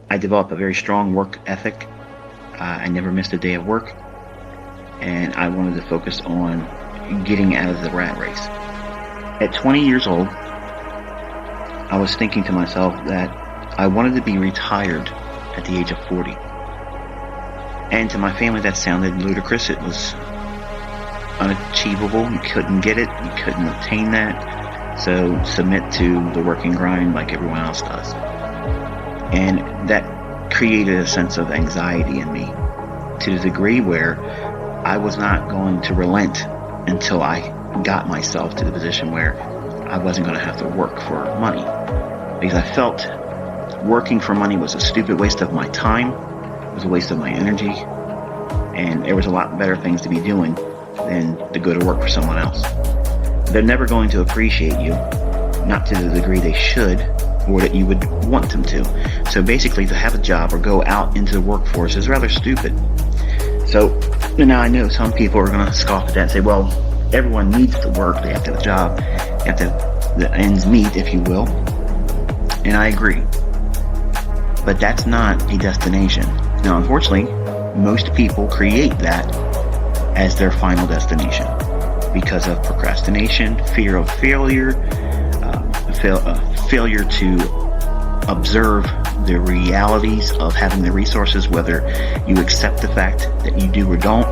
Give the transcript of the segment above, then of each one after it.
I developed a very strong work ethic. I never missed a day of work, and I wanted to focus on getting out of the rat race. At 20 years old, I was thinking to myself that I wanted to be retired at the age of 40. And to my family, that sounded ludicrous. It was unachievable. You couldn't get it. You couldn't obtain that. So submit to the working grind like everyone else does. And that created a sense of anxiety in me to the degree where I was not going to relent until I got myself to the position where I wasn't going to have to work for money. Because I felt working for money was a stupid waste of my time, it was a waste of my energy, and there was a lot better things to be doing than to go to work for someone else. They're never going to appreciate you, not to the degree they should, or that you would want them to. So basically, to have a job or go out into the workforce is rather stupid. So now I know some people are going to scoff at that and say, well, everyone needs to work, they have to have a job, they have to have the ends meet, if you will. And I agree. But that's not a destination. Now, unfortunately, most people create that as their final destination because of procrastination, fear of failure, failure to observe the realities of having the resources, whether you accept the fact that you do or don't.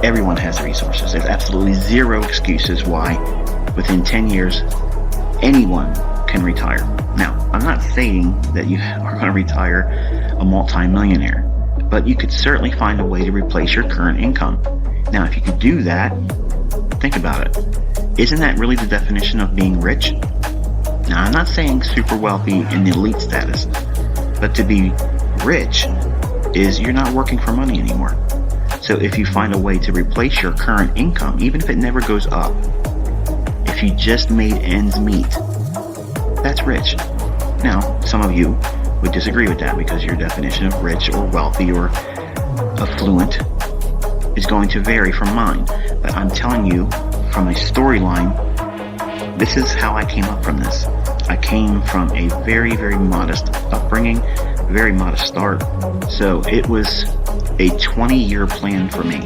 Everyone has resources. There's absolutely zero excuses why within 10 years anyone can retire. Now, I'm not saying that you are going to retire a multi-millionaire, but you could certainly find a way to replace your current income. Now, if you could do that, think about it. Isn't that really the definition of being rich? Now, I'm not saying super wealthy in elite status, but to be rich is you're not working for money anymore. So if you find a way to replace your current income, even if it never goes up, if you just made ends meet, that's rich. Now, some of you would disagree with that because your definition of rich or wealthy or affluent is going to vary from mine. But I'm telling you from a storyline, this is how I came up from this. I came from a very, very modest upbringing, very modest start. So it was a 20-year plan for me.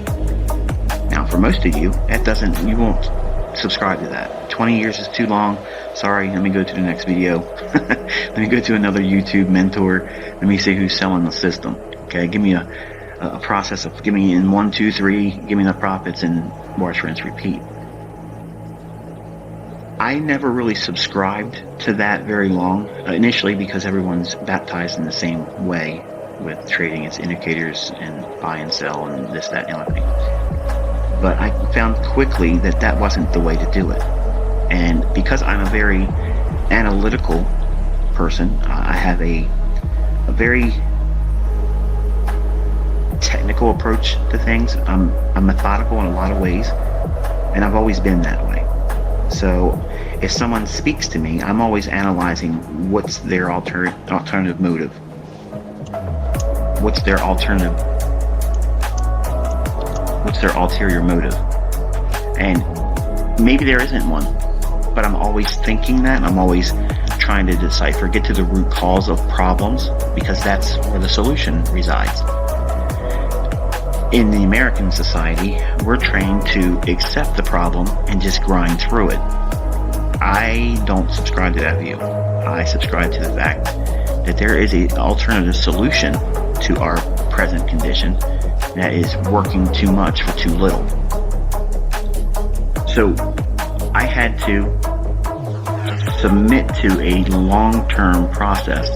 Now, for most of you, you won't subscribe to that. 20 years is too long. Sorry, let me go to the next video. Let me go to another YouTube mentor. Let me see who's selling the system. Okay, give me a process of, give me in 1, 2, 3, give me the profits and wash, rinse, repeat. I never really subscribed to that very long, initially because everyone's baptized in the same way with trading its indicators and buy and sell and this, that, and the other thing. But I found quickly that that wasn't the way to do it. And because I'm a very analytical person, I have a very technical approach to things. I'm methodical in a lot of ways, and I've always been that way. So if someone speaks to me, I'm always analyzing what's their alternative motive. What's their ulterior motive? And maybe there isn't one, but I'm always thinking that. I'm always trying to decipher, get to the root cause of problems, because that's where the solution resides. In the American society, we're trained to accept the problem and just grind through it. I don't subscribe to that view. I subscribe to the fact that there is an alternative solution to our present condition that is working too much for too little. So I had to submit to a long-term process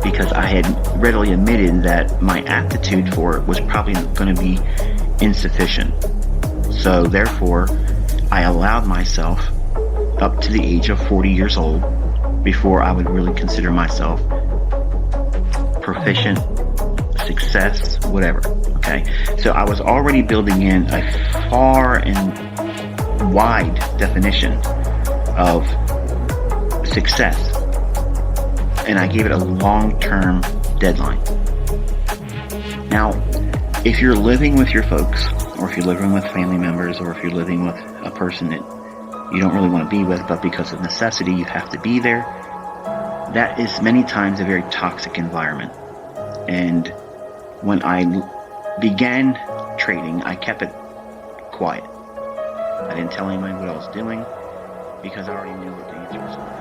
because I had readily admitted that my aptitude for it was probably going to be insufficient. So therefore, I allowed myself up to the age of 40 years old before I would really consider myself proficient, success, whatever. Okay, so I was already building in a far and wide definition of success, and I gave it a long-term deadline. Now, if you're living with your folks, or if you're living with family members, or if you're living with a person that you don't really want to be with, but because of necessity you have to be there, that is many times a very toxic environment. And when I began trading, I kept it quiet. I didn't tell anybody what I was doing because I already knew what the answer was going to be.